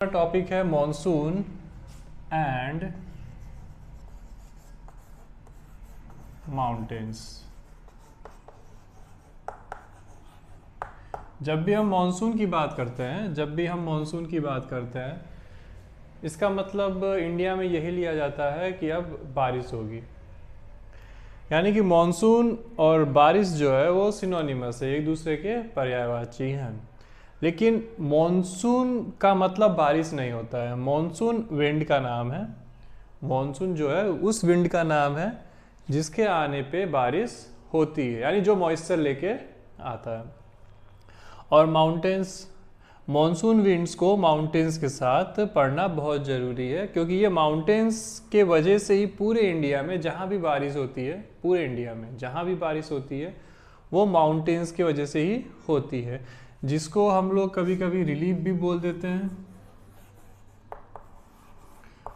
Topic है monsoon and mountains. जब भी हम मॉनसून की बात करते हैं, इसका मतलब इंडिया में यही लिया जाता है कि अब बारिश होगी। यानी कि मॉनसून और बारिश जो है वो सिनोनिमस है, एक दूसरे के पर्यायवाची हैं। लेकिन मॉनसून का मतलब बारिश नहीं होता है। मॉनसून विंड का नाम है। मॉनसून जो है उस विंड का नाम है जिसके आने पे बारिश होती है, यानी जो मॉइस्चर लेके आता है। और माउंटेन्स, मॉनसून विंड्स को माउंटेन्स के साथ पढ़ना बहुत ज़रूरी है, क्योंकि ये माउंटेन्स के वजह से ही पूरे इंडिया में जहाँ भी बारिश होती है, पूरे इंडिया में जहाँ भी बारिश होती है वो माउंटेन्स की वजह से ही होती है, जिसको हम लोग कभी कभी रिलीफ भी बोल देते हैं।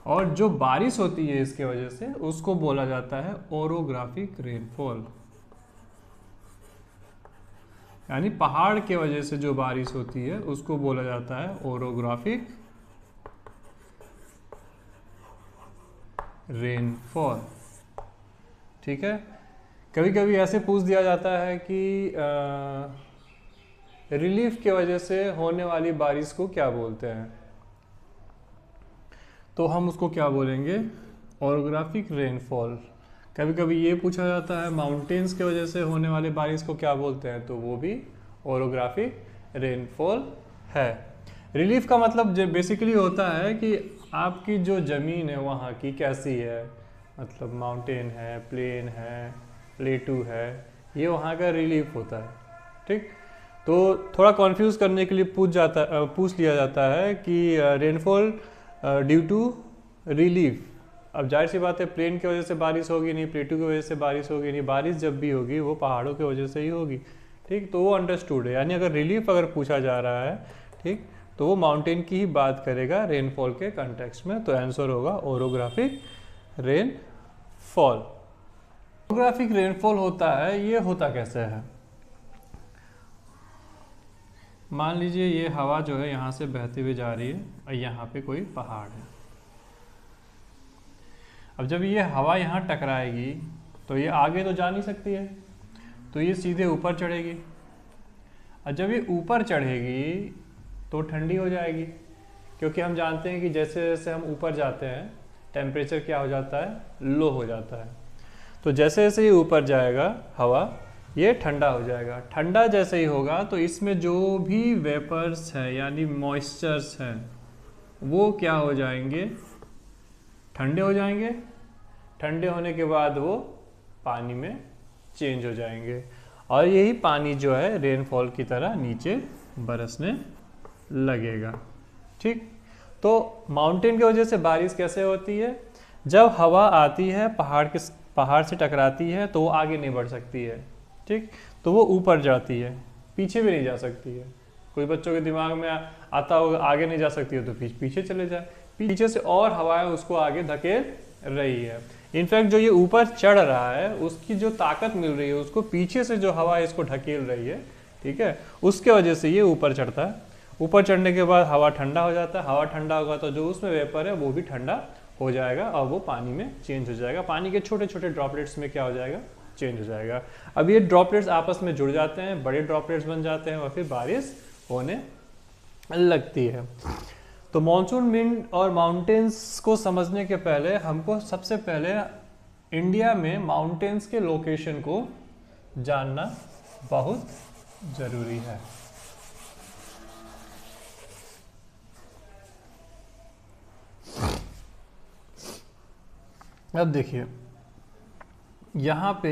और जो बारिश होती है इसके वजह से उसको बोला जाता है ओरोग्राफिक रेनफॉल। यानी पहाड़ के वजह से जो बारिश होती है उसको बोला जाता है ओरोग्राफिक रेनफॉल। ठीक है। कभी कभी ऐसे पूछ दिया जाता है कि रिलीफ के वजह से होने वाली बारिश को क्या बोलते हैं, तो हम उसको क्या बोलेंगे, ओरोग्राफिक रेनफॉल। कभी कभी ये पूछा जाता है माउंटेन्स के वजह से होने वाले बारिश को क्या बोलते हैं, तो वो भी ओरोग्राफिक रेनफॉल है। रिलीफ का मतलब जो बेसिकली होता है कि आपकी जो ज़मीन है वहाँ की कैसी है, मतलब माउंटेन है, प्लेन है, प्लेटू है, ये वहाँ का रिलीफ होता है। ठीक। तो थोड़ा कॉन्फ्यूज़ करने के लिए पूछ लिया जाता है कि रेनफॉल ड्यू टू रिलीफ। अब जाहिर सी बात है, प्लेन की वजह से बारिश होगी नहीं, प्लेटू की वजह से बारिश होगी नहीं, बारिश जब भी होगी वो पहाड़ों की वजह से ही होगी। ठीक। तो वो अंडरस्टूड है। यानी अगर रिलीफ अगर पूछा जा रहा है, ठीक, तो वो माउंटेन की ही बात करेगा रेनफॉल के कंटेक्स्ट में। तो आंसर होगा ओरोग्राफिक रेनफॉल। ओरोग्राफिक रेनफॉल होता है, ये होता कैसे है। मान लीजिए ये हवा जो है यहाँ से बहती हुई जा रही है और यहाँ पे कोई पहाड़ है। अब जब ये हवा यहाँ टकराएगी तो ये आगे तो जा नहीं सकती है, तो ये सीधे ऊपर चढ़ेगी। और जब ये ऊपर चढ़ेगी तो ठंडी हो जाएगी, क्योंकि हम जानते हैं कि जैसे जैसे हम ऊपर जाते हैं टेम्परेचर क्या हो जाता है, लो हो जाता है। तो जैसे जैसे ये ऊपर जाएगा हवा, ये ठंडा हो जाएगा। ठंडा जैसे ही होगा तो इसमें जो भी वेपर्स हैं यानी मॉइस्चर्स हैं वो क्या हो जाएंगे, ठंडे हो जाएंगे। ठंडे होने के बाद वो पानी में चेंज हो जाएंगे और यही पानी जो है रेनफॉल की तरह नीचे बरसने लगेगा। ठीक। तो माउंटेन की वजह से बारिश कैसे होती है, जब हवा आती है पहाड़ से टकराती है तो वो आगे नहीं बढ़ सकती है। ठीक। तो वो ऊपर जाती है, पीछे भी नहीं जा सकती है। कोई बच्चों के दिमाग में आता होगा आगे नहीं जा सकती है तो पीछे चले जाए, पीछे से और हवाएं उसको आगे धकेल रही है। इनफैक्ट जो ये ऊपर चढ़ रहा है उसकी जो ताकत मिल रही है उसको पीछे से जो हवा इसको ढकेल रही है, ठीक है, उसके वजह से ये ऊपर चढ़ता है। ऊपर चढ़ने के बाद हवा ठंडा हो जाता है। हवा ठंडा होगा तो जो उसमें वेपर है वो भी ठंडा हो जाएगा और वो पानी में चेंज हो जाएगा। पानी के छोटे छोटे ड्रॉपलेट्स में क्या हो जाएगा, चेंज हो जाएगा। अब ये ड्रॉपलेट्स आपस में जुड़ जाते हैं, बड़े ड्रॉपलेट्स बन जाते हैं और फिर बारिश होने लगती है। तो मॉनसून विंड और माउंटेन्स को समझने के पहले हमको सबसे पहले इंडिया में माउंटेन्स के लोकेशन को जानना बहुत ज़रूरी है। अब देखिए यहाँ पे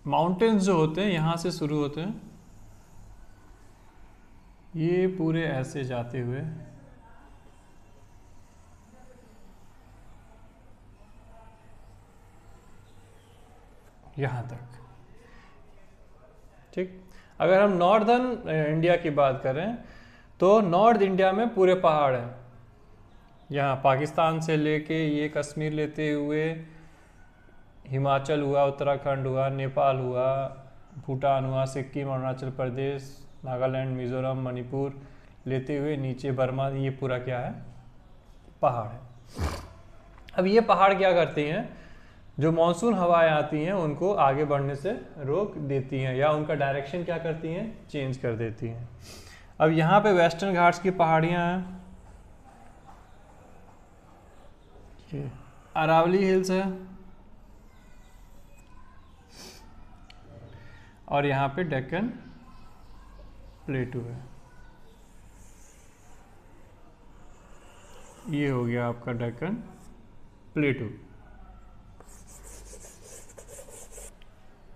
माउंटेन्स जो होते हैं यहाँ से शुरू होते हैं, ये पूरे ऐसे जाते हुए यहाँ तक। ठीक। अगर हम नॉर्दर्न इंडिया की बात करें तो नॉर्थ इंडिया में पूरे पहाड़ हैं। यहाँ पाकिस्तान से लेके ये कश्मीर लेते हुए हिमाचल हुआ, उत्तराखंड हुआ, नेपाल हुआ, भूटान हुआ, सिक्किम, अरुणाचल प्रदेश, नागालैंड, मिजोरम, मणिपुर, लेते हुए नीचे बर्मा, ये पूरा क्या है, पहाड़ है। अब ये पहाड़ क्या करती हैं, जो मॉनसून हवाएं आती हैं उनको आगे बढ़ने से रोक देती हैं, या उनका डायरेक्शन क्या करती हैं, चेंज कर देती हैं। अब यहाँ पे वेस्टर्न घाट्स की पहाड़ियाँ हैं, ये अरावली हिल्स है, और यहाँ पे डेक्कन प्लेटू है। ये हो गया आपका डेक्कन प्लेटू।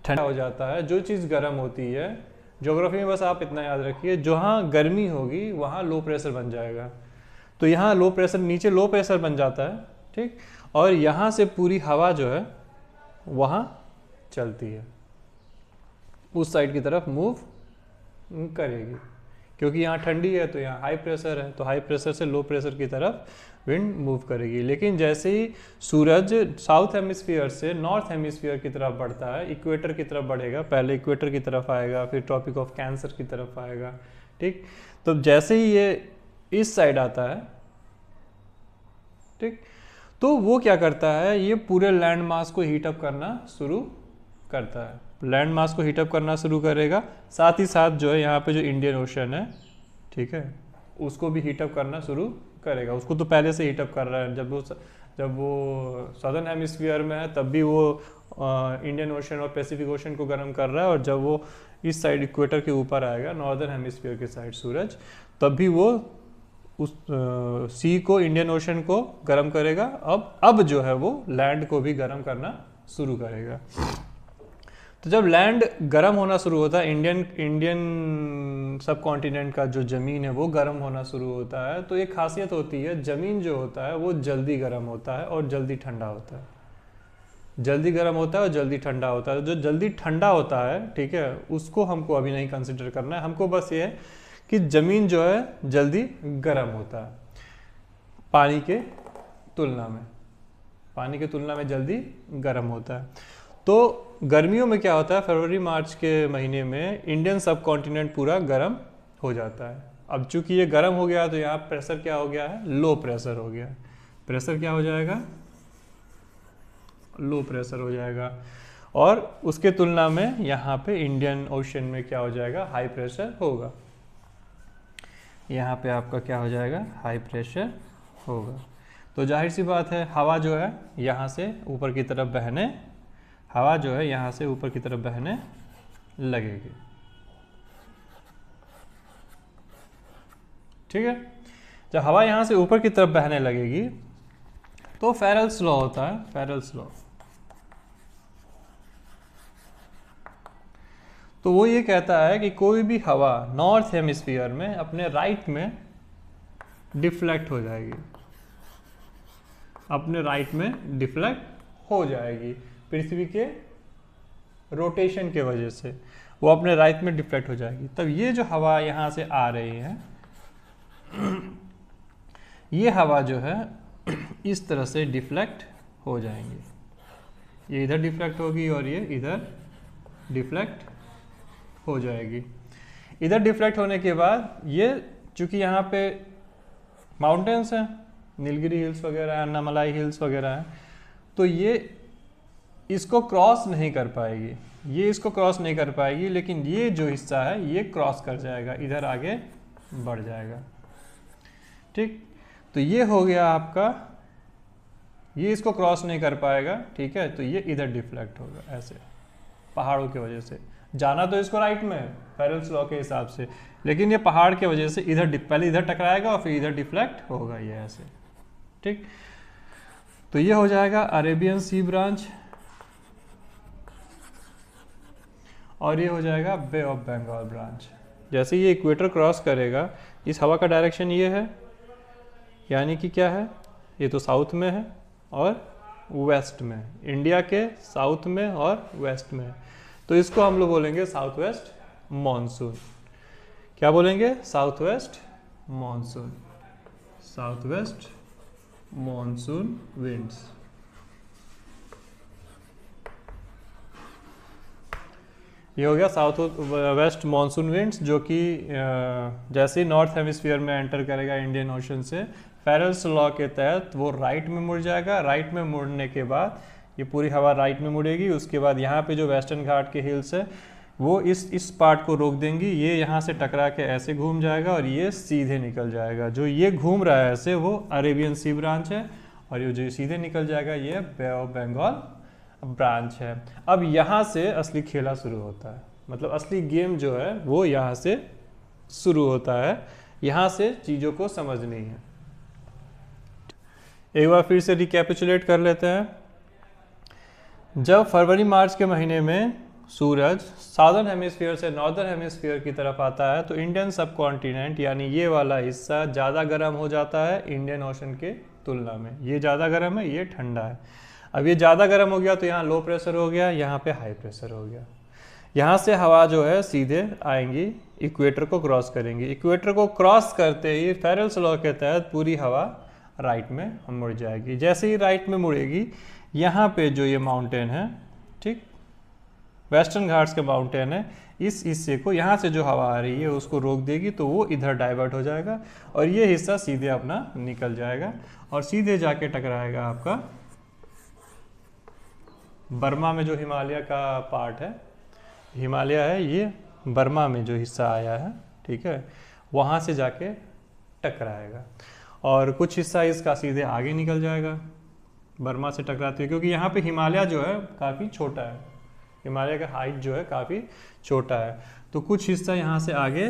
ठंडा हो जाता है, जो चीज़ गर्म होती है, ज्योग्राफी में बस आप इतना याद रखिए, जहाँ गर्मी होगी वहाँ लो प्रेशर बन जाएगा। तो यहाँ लो प्रेशर, नीचे लो प्रेशर बन जाता है, ठीक, और यहाँ से पूरी हवा जो है वहाँ चलती है, उस साइड की तरफ मूव करेगी, क्योंकि यहाँ ठंडी है तो यहाँ हाई प्रेशर है, तो हाई प्रेशर से लो प्रेशर की तरफ विंड मूव करेगी। लेकिन जैसे ही सूरज साउथ हेमिस्फीयर से नॉर्थ हेमिस्फीयर की तरफ बढ़ता है, इक्वेटर की तरफ बढ़ेगा, पहले इक्वेटर की तरफ आएगा, फिर ट्रॉपिक ऑफ कैंसर की तरफ आएगा, ठीक। तो जैसे ही ये इस साइड आता है, ठीक, तो वो क्या करता है, ये पूरे लैंड मास को हीट अप करना शुरू करता है, लैंड मास को हीट अप करना शुरू करेगा। साथ ही साथ जो है यहाँ पे जो इंडियन ओशन है, ठीक है, उसको भी हीट अप करना शुरू करेगा। उसको तो पहले से हीट अप कर रहा है, जब वो सदर्न हेमिस्फीयर में है तब भी वो इंडियन ओशन और पैसिफिक ओशन को गर्म कर रहा है, और जब वो इस साइड इक्वेटर के ऊपर आएगा नॉर्दर्न हेमिस्फीयर के साइड सूरज, तब भी वो उस सी को, इंडियन ओशन को गर्म करेगा। अब जो है वो लैंड को भी गर्म करना शुरू करेगा। तो जब लैंड गर्म होना शुरू होता है, इंडियन सब कॉन्टिनेंट का जो ज़मीन है वो गर्म होना शुरू होता है, तो एक खासियत होती है, ज़मीन जो होता है वो जल्दी गर्म होता है और जल्दी ठंडा होता है, जल्दी गर्म होता है और जल्दी ठंडा होता है। जो जल्दी ठंडा होता है, ठीक है, उसको हमको अभी नहीं कंसिडर करना है, हमको बस ये है कि ज़मीन जो है जल्दी गर्म होता है पानी के तुलना में, पानी के तुलना में जल्दी गर्म होता है। तो गर्मियों में क्या होता है, फरवरी मार्च के महीने में इंडियन सब कॉन्टिनेंट पूरा गर्म हो जाता है। अब चूंकि ये गर्म हो गया तो यहाँ प्रेशर क्या हो गया है, लो प्रेशर हो गया। प्रेशर क्या हो जाएगा, लो प्रेशर हो जाएगा, और उसके तुलना में यहाँ पे इंडियन ओशन में क्या हो जाएगा, हाई प्रेशर होगा। यहाँ पे आपका क्या हो जाएगा, हाई प्रेशर होगा। तो जाहिर सी बात है, हवा जो है यहाँ से ऊपर की तरफ बहने, हवा जो है यहाँ से ऊपर की तरफ बहने लगेगी, ठीक है। जब हवा यहाँ से ऊपर की तरफ बहने लगेगी तो फेरेल्स लॉ होता है, फेरेल्स लॉ। तो वो ये कहता है कि कोई भी हवा नॉर्थ हेमिस्फीयर में अपने राइट में डिफ्लेक्ट हो जाएगी, अपने राइट में डिफ्लेक्ट हो जाएगी, पृथ्वी के रोटेशन के वजह से वो अपने राइट में डिफ्लेक्ट हो जाएगी। तब ये जो हवा यहाँ से आ रही है, ये हवा जो है इस तरह से डिफ्लेक्ट हो जाएंगी, ये इधर डिफ्लेक्ट होगी और ये इधर डिफ्लेक्ट हो जाएगी। इधर डिफ्लेक्ट होने के बाद ये, चूंकि यहाँ पे माउंटेन्स हैं, नीलगिरी हिल्स वगैरह, अन्नामलाई हिल्स वगैरह हैं, तो ये इसको क्रॉस नहीं कर पाएगी, ये इसको क्रॉस नहीं कर पाएगी, लेकिन ये जो हिस्सा है ये क्रॉस कर जाएगा, इधर आगे बढ़ जाएगा, ठीक। तो ये हो गया आपका, ये इसको क्रॉस नहीं कर पाएगा, ठीक है, तो ये इधर डिफ्लेक्ट होगा ऐसे पहाड़ों की वजह से। जाना तो इसको राइट में फेरेल्स लॉ के हिसाब से, लेकिन ये पहाड़ की वजह से इधर पहले इधर टकराएगा और फिर इधर डिफ्लेक्ट होगा, ये ऐसे, ठीक। तो ये हो जाएगा अरेबियन सी ब्रांच, और ये हो जाएगा बे ऑफ बंगाल ब्रांच। जैसे ये इक्वेटर क्रॉस करेगा, इस हवा का डायरेक्शन ये है, यानी कि क्या है, ये तो साउथ में है और वेस्ट में, इंडिया के साउथ में और वेस्ट में, तो इसको हम लोग बोलेंगे साउथ वेस्ट मॉनसून। क्या बोलेंगे, south west monsoon, south west monsoon winds. ये हो गया साउथ वेस्ट मानसून विंड्स, जो कि जैसे ही नॉर्थ हेमिस्फीयर में एंटर करेगा इंडियन ओशन से, फेरेल्स लॉ के तहत वो राइट में मुड़ जाएगा। राइट में मुड़ने के बाद ये पूरी हवा राइट में मुड़ेगी। उसके बाद यहाँ पे जो वेस्टर्न घाट के हिल्स है वो इस पार्ट को रोक देंगी। ये यहाँ से टकरा के ऐसे घूम जाएगा और ये सीधे निकल जाएगा। जो ये घूम रहा है ऐसे वो अरेबियन सी ब्रांच है, और ये जो सीधे निकल जाएगा ये बे ऑफ बंगाल ब्रांच है। अब यहाँ से असली खेला शुरू होता है, मतलब असली गेम जो है वो यहाँ से शुरू होता है। यहाँ से चीज़ों को समझनी है। एक बार फिर से रिकैपिचुलेट कर लेते हैं। जब फरवरी मार्च के महीने में सूरज साउदर्न हेमिस्फीयर से नॉर्दर्न हेमिस्फीयर की तरफ आता है तो इंडियन सब कॉन्टिनेंट यानी ये वाला हिस्सा ज़्यादा गर्म हो जाता है इंडियन ओशन के तुलना में। ये ज़्यादा गर्म है, ये ठंडा है। अब ये ज़्यादा गर्म हो गया तो यहाँ लो प्रेशर हो गया, यहाँ पे हाई प्रेशर हो गया। यहाँ से हवा जो है सीधे आएंगी, इक्वेटर को क्रॉस करेंगी। इक्वेटर को क्रॉस करते ही फेरेल्स लॉ के तहत पूरी हवा राइट में मुड़ जाएगी। जैसे ही राइट में मुड़ेगी, यहाँ पे जो ये माउंटेन है, ठीक, वेस्टर्न घाट्स के माउंटेन है, इस हिस्से को यहाँ से जो हवा आ रही है उसको रोक देगी तो वो इधर डाइवर्ट हो जाएगा और ये हिस्सा सीधे अपना निकल जाएगा और सीधे जाके टकराएगा आपका बर्मा में जो हिमालय का पार्ट है, हिमालय है ये बर्मा में जो हिस्सा आया है, ठीक है, वहाँ से जाके टकराएगा और कुछ हिस्सा इसका सीधे आगे निकल जाएगा बर्मा से टकराते हुए, क्योंकि यहाँ पे हिमालय जो है काफ़ी छोटा है, हिमालय का हाइट जो है काफ़ी छोटा है, तो कुछ हिस्सा यहाँ से आगे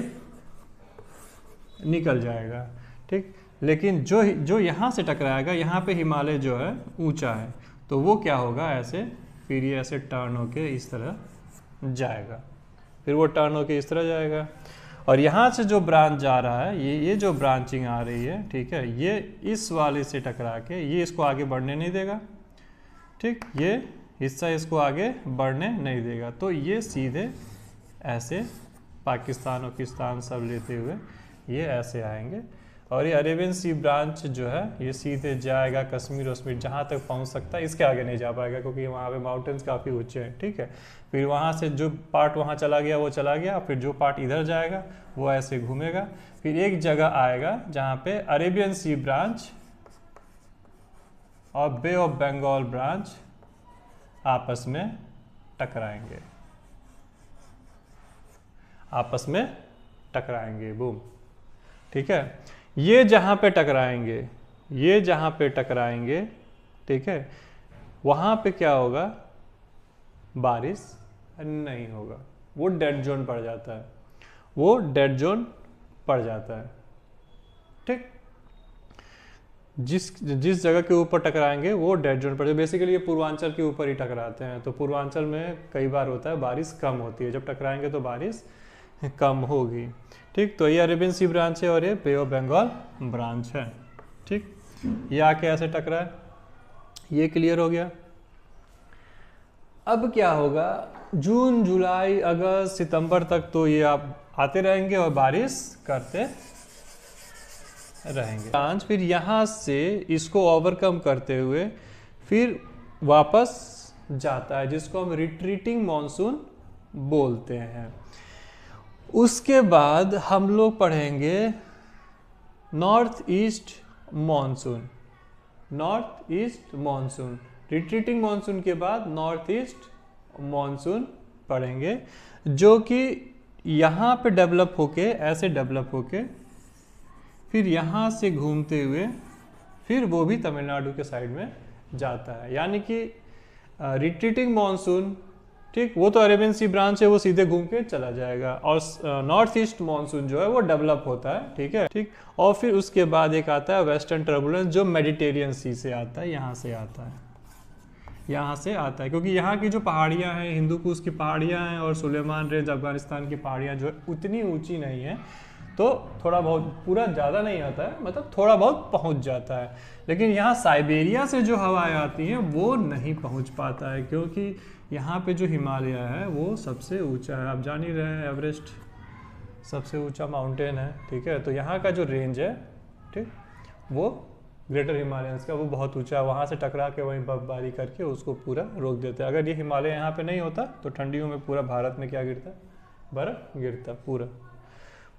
निकल जाएगा, ठीक। लेकिन जो यहाँ से टकराएगा, यहाँ पे हिमालय जो है ऊंचा है, तो वो क्या होगा, ऐसे फिर ये ऐसे टर्न होके इस तरह जाएगा, फिर वो टर्न होके इस तरह जाएगा और यहाँ से जो ब्रांच जा रहा है, ये जो ब्रांचिंग आ रही है, ठीक है, ये इस वाले से टकरा के ये इसको आगे बढ़ने नहीं देगा, ठीक, ये हिस्सा इसको आगे बढ़ने नहीं देगा, तो ये सीधे ऐसे पाकिस्तान वाकिस्तान सब लेते हुए ये ऐसे आएंगे और ये अरेबियन सी ब्रांच जो है ये सीधे जाएगा कश्मीर वश्मीर जहाँ तक पहुँच सकता है, इसके आगे नहीं जा पाएगा क्योंकि वहाँ पे माउंटेन्स काफ़ी ऊंचे हैं, ठीक है। फिर वहाँ से जो पार्ट वहाँ चला गया वो चला गया, फिर जो पार्ट इधर जाएगा वो ऐसे घूमेगा, फिर एक जगह आएगा जहाँ पे अरेबियन सी ब्रांच और बे ऑफ बंगाल ब्रांच आपस में टकराएंगे, आपस में टकराएंगे, बूम, ठीक है। ये जहाँ पे टकराएंगे, ये जहाँ पे टकराएंगे, ठीक है, वहाँ पे क्या होगा, बारिश नहीं होगा, वो डेड जोन पड़ जाता है, वो डेड जोन पड़ जाता है, ठीक। जिस जगह के ऊपर टकराएंगे वो डेड जोन पड़ जाए। बेसिकली ये पूर्वांचल के ऊपर ही टकराते हैं, तो पूर्वांचल में कई बार होता है बारिश कम होती है, जब टकराएंगे तो बारिश कम होगी, ठीक। तो ये अरेबियन सी ब्रांच है और ये बे ऑफ बंगाल ब्रांच है, ठीक। ये आके ऐसे टकरा है, ये क्लियर हो गया। अब क्या होगा, जून जुलाई अगस्त सितंबर तक तो ये आप आते रहेंगे और बारिश करते रहेंगे। ब्रांच फिर यहाँ से इसको ओवरकम करते हुए फिर वापस जाता है, जिसको हम रिट्रीटिंग मॉनसून बोलते हैं। उसके बाद हम लोग पढ़ेंगे north east monsoon, north east monsoon, retreating monsoon के बाद नॉर्थ ईस्ट मॉनसून पढ़ेंगे, जो कि यहाँ पे डेवलप होके ऐसे डेवलप होके फिर यहाँ से घूमते हुए फिर वो भी तमिलनाडु के साइड में जाता है। यानी कि रिट्रीटिंग मॉनसून, ठीक, वो तो अरेबियन सी ब्रांच है, वो सीधे घूम के चला जाएगा और नॉर्थ ईस्ट मॉनसून जो है वो डेवलप होता है, ठीक है, ठीक। और फिर उसके बाद एक आता है वेस्टर्न टर्बुलेंस, जो मेडिटेरियन सी से आता है, यहाँ से आता है, यहाँ से आता है, क्योंकि यहाँ की जो पहाड़ियाँ हैं, हिंदू कुश की पहाड़ियाँ हैं और सुलेमान रेंज अफगानिस्तान की पहाड़ियाँ जो है उतनी ऊंची नहीं है, तो थोड़ा बहुत, पूरा ज़्यादा नहीं आता है, मतलब थोड़ा बहुत पहुँच जाता है। लेकिन यहाँ साइबेरिया से जो हवाएं आती हैं वो नहीं पहुँच पाता है, क्योंकि यहाँ पे जो हिमालय है वो सबसे ऊंचा है, आप जान ही रहे हैं, एवरेस्ट सबसे ऊंचा माउंटेन है, ठीक है। तो यहाँ का जो रेंज है, ठीक, वो ग्रेटर हिमालयंस का, वो बहुत ऊंचा, वहाँ से टकरा के वहीं बर्फबारी करके उसको पूरा रोक देते हैं। अगर ये हिमालय यहाँ पे नहीं होता तो ठंडियों में पूरा भारत में क्या गिरता, बर्फ़ गिरता।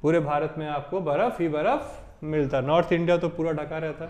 पूरे भारत में आपको बर्फ़ ही बर्फ़ मिलता। नॉर्थ इंडिया तो पूरा ढका रहता।